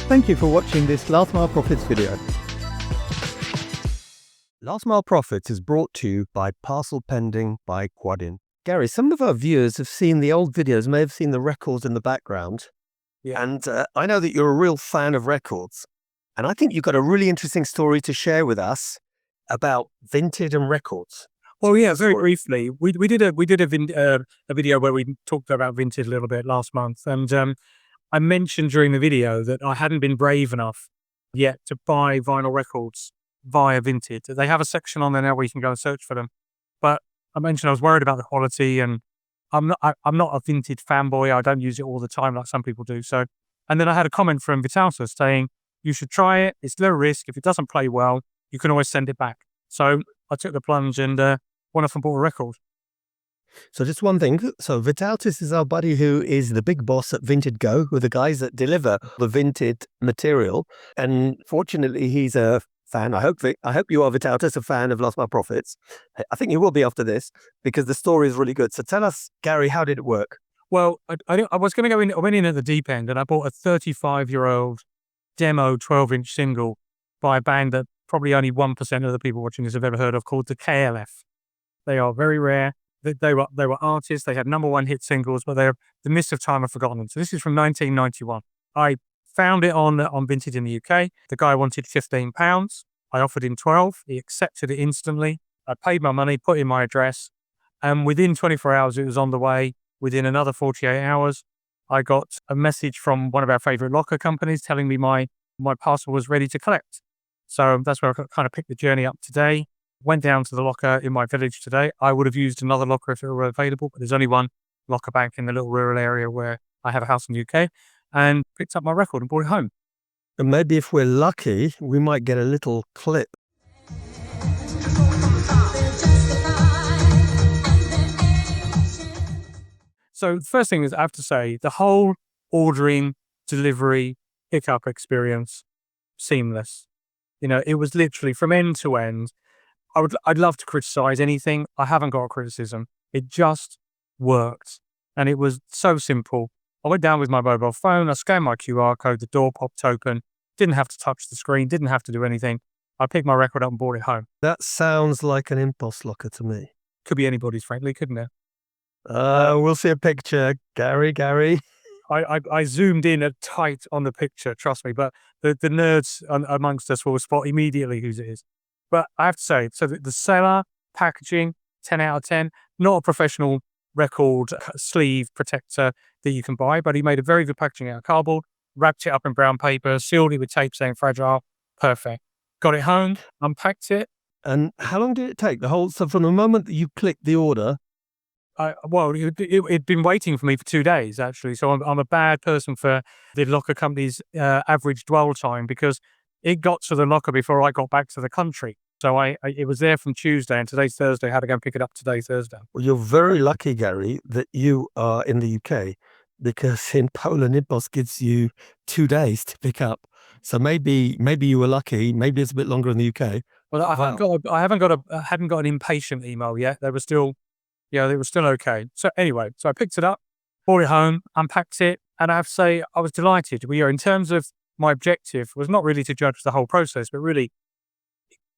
Thank you for watching this Last Mile Profits video. Last Mile Profits is brought to you by Parcel Pending by Quadient. Gary, some of our viewers have seen the old videos, may have seen the records in the background. Yeah. And I know that you're a real fan of records. And I think you've got a really interesting story to share with us about Vinted and records. Well, yeah, very briefly, we did a video where we talked about Vinted a little bit last month, and I mentioned during the video that I hadn't been brave enough yet to buy vinyl records via Vinted. They have a section on there now where you can go and search for them, but I mentioned I was worried about the quality, and I'm not a Vinted fanboy. I don't use it all the time like some people do. So, and then I had a comment from Vytautas saying you should try it. It's low risk. If it doesn't play well, you can always send it back. So I took the plunge and went off and bought a record. So just one thing. So Vytautas is our buddy who is the big boss at Vinted Go, who are the guys that deliver the Vinted material. And fortunately, he's a fan. I hope you are, Vytautas, a fan of Last Mile Profits. I think you will be after this because the story is really good. So tell us, Gary, how did it work? Well, I was going to go in. I went in at the deep end and I bought a 35-year-old demo 12-inch single by a band that probably only 1% of the people watching this have ever heard of, called the KLF. They are very rare. They were artists. They had #1 hit singles, but they're the mist of time I've forgotten them. So this is from 1991. I found it on Vinted in the UK. The guy wanted £15. I offered him 12. He accepted it instantly. I paid my money, put in my address, and within 24 hours, it was on the way. Within another 48 hours, I got a message from one of our favorite locker companies telling me my parcel was ready to collect. So that's where I kind of picked the journey up today. Went down to the locker in my village today. I would have used another locker if it were available, but there's only one locker bank in the little rural area where I have a house in the UK, and picked up my record and brought it home. And maybe if we're lucky, we might get a little clip. So the first thing is I have to say, the whole ordering, delivery, pickup experience, seamless. You know, it was literally from end to end. I'd love to criticize anything. I haven't got a criticism. It just worked. And it was so simple. I went down with my mobile phone. I scanned my QR code. The door popped open. Didn't have to touch the screen. Didn't have to do anything. I picked my record up and brought it home. That sounds like an impulse locker to me. Could be anybody's, frankly, couldn't it? We'll see a picture. Gary. I zoomed in at tight on the picture, trust me, but the nerds amongst us will spot immediately whose it is. But I have to say, so the seller, packaging, 10 out of 10, not a professional record sleeve protector that you can buy, but he made a very good packaging out of cardboard, wrapped it up in brown paper, sealed it with tape saying fragile, perfect. Got it home, unpacked it. And how long did it take? So from the moment that you clicked the order? It'd been waiting for me for 2 days, actually. So I'm a bad person for the locker company's average dwell time, because it got to the locker before I got back to the country. So it was there from Tuesday, and today's Thursday. I had to go and pick it up today, Thursday. Well, you're very lucky, Gary, that you are in the UK, because in Poland, Impulse gives you 2 days to pick up. So maybe you were lucky. Maybe it's a bit longer in the UK. Well, I hadn't got an impatient email yet. They were still okay. So anyway, so I picked it up, brought it home, unpacked it, and I have to say I was delighted. In terms of my objective was not really to judge the whole process, but really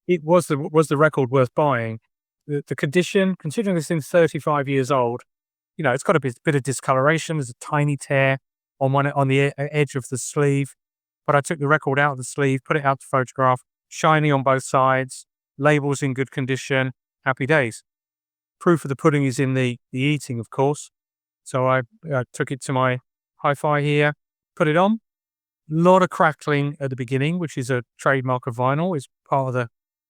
it was the record worth buying. The condition, considering this thing's 35 years old, it's got a bit of discoloration. There's a tiny tear on the edge of the sleeve, but I took the record out of the sleeve, put it out to photograph, shiny on both sides, labels in good condition, happy days. Proof of the pudding is in the eating, of course. So I took it to my hi-fi here, put it on. A lot of crackling at the beginning, which is a trademark of vinyl, is part of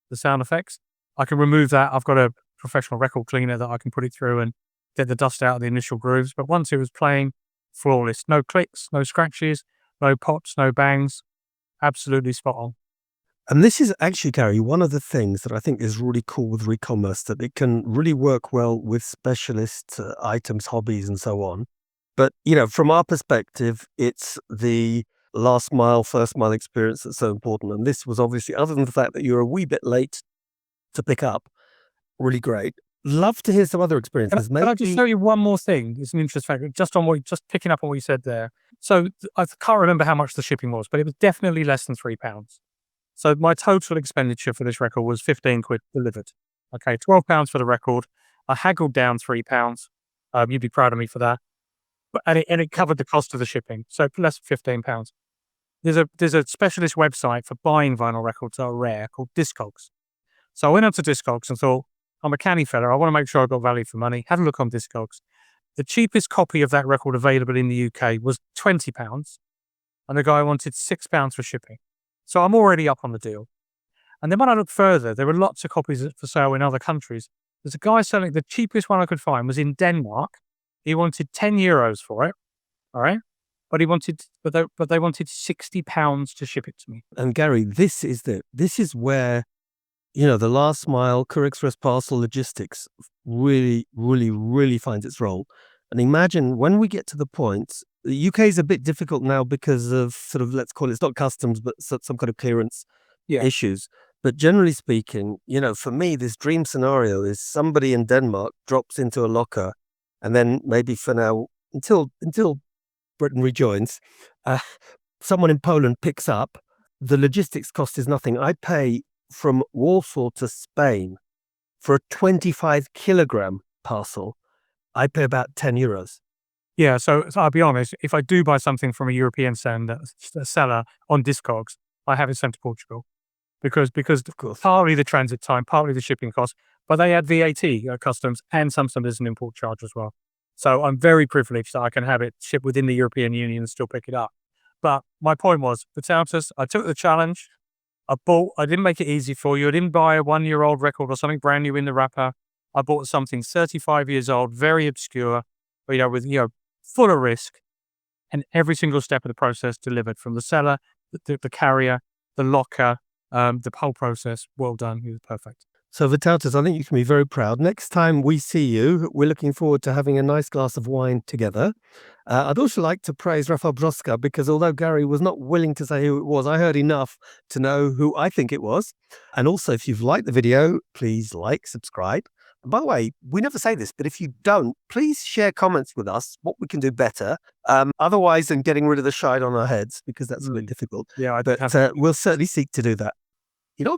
the sound effects. I can remove that. I've got a professional record cleaner that I can put it through and get the dust out of the initial grooves. But once it was playing, flawless. No clicks, no scratches, no pops, no bangs. Absolutely spot on. And this is actually, Gary, one of the things that I think is really cool with re-commerce, that it can really work well with specialist items, hobbies, and so on. But, from our perspective, it's the last mile, first mile experience that's so important. And this was obviously, other than the fact that you're a wee bit late to pick up, really great. love to hear some other Can, experiences. can I just show you one more thing? It's an interest factor, just picking up on what you said there. So I can't remember how much the shipping was, but it was definitely less than £3. So my total expenditure for this record was 15 quid delivered. Okay, £12 for the record. I haggled down £3. You'd be proud of me for that. And it covered the cost of the shipping, so less than £15. There's a specialist website for buying vinyl records that are rare called Discogs. So I went onto Discogs and thought, I'm a canny fella, I want to make sure I got value for money. Had a look on Discogs. The cheapest copy of that record available in the UK was £20, and the guy wanted £6 for shipping. So I'm already up on the deal. And then when I looked further, there were lots of copies for sale in other countries. There's a guy selling, the cheapest one I could find was in Denmark. He wanted €10 for it, all right? But they wanted £60 to ship it to me. And Gary, this is where, the last mile Courier Express parcel logistics really, really, really finds its role. And imagine when we get to the point, the UK is a bit difficult now because of sort of, let's call it, it's not customs, but some kind of clearance issues. But generally speaking, for me, this dream scenario is somebody in Denmark drops into a locker, and then maybe for now, until Britain rejoins, someone in Poland picks up. The logistics cost is nothing. I pay from Warsaw to Spain for a 25 kilogram parcel. I pay about €10. Yeah, so I'll be honest, if I do buy something from a European seller on Discogs, I have it sent to Portugal. Because Of course. partly the transit time, partly the shipping cost, but they add VAT, customs, and sometimes there's an import charge as well. So I'm very privileged that I can have it shipped within the European Union and still pick it up. But my point was, Vytautas, I took the challenge. I didn't make it easy for you. I didn't buy a 1-year-old record or something brand new in the wrapper. I bought something 35 years old, very obscure, with full of risk, and every single step of the process delivered, from the seller, the carrier, the locker, the whole process. Well done. It was perfect. So Vytautas, I think you can be very proud. Next time we see you, we're looking forward to having a nice glass of wine together. I'd also like to praise Rafał Brzoska, because although Gary was not willing to say who it was, I heard enough to know who I think it was. And also, if you've liked the video, please like, subscribe. And by the way, we never say this, but if you don't, please share comments with us what we can do better. Otherwise than getting rid of the shine on our heads, because that's a bit difficult. Yeah, But we'll certainly seek to do that.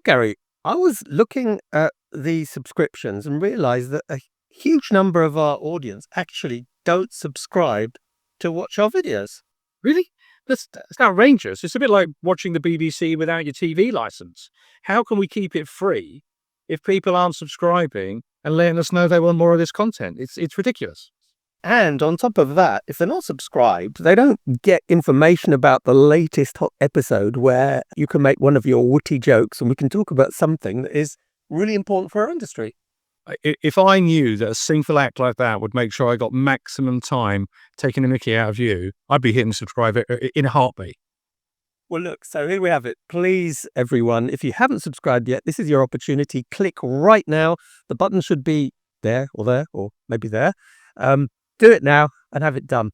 Gary, I was looking at the subscriptions and realized that a huge number of our audience actually don't subscribe to watch our videos. Really? That's outrageous. It's a bit like watching the BBC without your TV license. How can we keep it free if people aren't subscribing and letting us know they want more of this content? It's ridiculous. And on top of that, if they're not subscribed, they don't get information about the latest hot episode where you can make one of your witty jokes and we can talk about something that is really important for our industry. If I knew that a single act like that would make sure I got maximum time taking the mickey out of you, I'd be hitting subscribe in a heartbeat. Well, look, so here we have it. Please, everyone, if you haven't subscribed yet, this is your opportunity. Click right now. The button should be there, or maybe there. Do it now and have it done.